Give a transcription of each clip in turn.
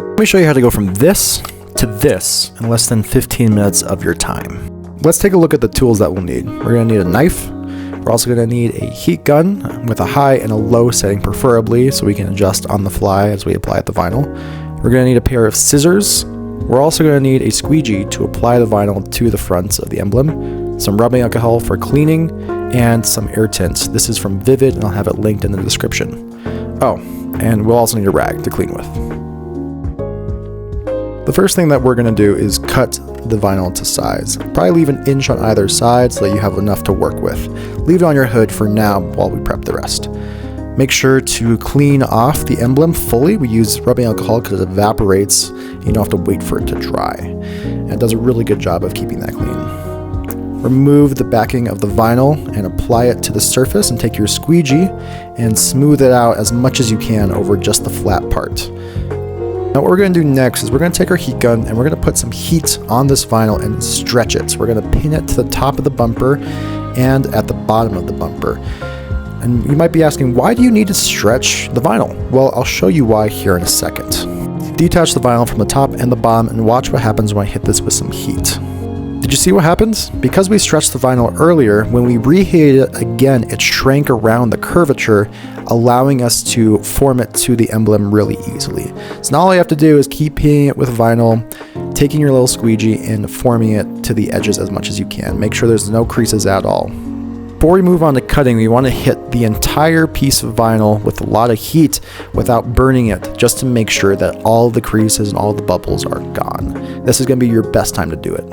Let me show you how to go from this to this in less than 15 minutes of your time. Let's take a look at the tools that we'll need. We're going to need a knife. We're also going to need a heat gun with a high and a low setting preferably, so we can adjust on the fly as we apply the vinyl. We're going to need a pair of scissors. We're also going to need a squeegee to apply the vinyl to the fronts of the emblem, some rubbing alcohol for cleaning, and some air tint. This is from Vivid, and I'll have it linked in the description. Oh, and we'll also need a rag to clean with. The first thing that we're going to do is cut the vinyl to size. Probably leave an inch on either side so that you have enough to work with. Leave it on your hood for now while we prep the rest. Make sure to clean off the emblem fully. We use rubbing alcohol because it evaporates. You don't have to wait for it to dry. And it does a really good job of keeping that clean. Remove the backing of the vinyl and apply it to the surface, and take your squeegee and smooth it out as much as you can over just the flat part. Now what we're going to do next is we're going to take our heat gun and we're going to put some heat on this vinyl and stretch it. So we're going to pin it to the top of the bumper and at the bottom of the bumper. And you might be asking, why do you need to stretch the vinyl? Well, I'll show you why here in a second. Detach the vinyl from the top and the bottom and watch what happens when I hit this with some heat. Did you see what happens? Because we stretched the vinyl earlier, when we reheated it again, it shrank around the curvature, allowing us to form it to the emblem really easily. So now all you have to do is keep hitting it with vinyl, taking your little squeegee and forming it to the edges as much as you can. Make sure there's no creases at all. Before we move on to cutting, we want to hit the entire piece of vinyl with a lot of heat without burning it, just to make sure that all the creases and all the bubbles are gone. This is going to be your best time to do it.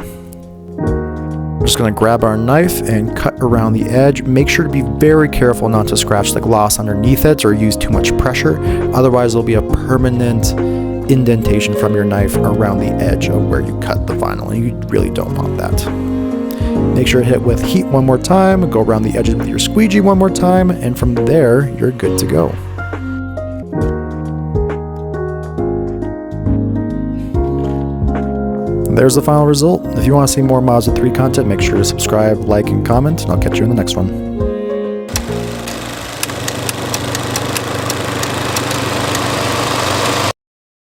We're just going to grab our knife and cut around the edge. Make sure to be very careful not to scratch the gloss underneath it or use too much pressure. Otherwise, there'll be a permanent indentation from your knife around the edge of where you cut the vinyl, and you really don't want that. Make sure to hit with heat one more time, go around the edges with your squeegee one more time, and from there, you're good to go. There's the final result. If you want to see more Mazda 3 content, make sure to subscribe, like, and comment, and I'll catch you in the next one.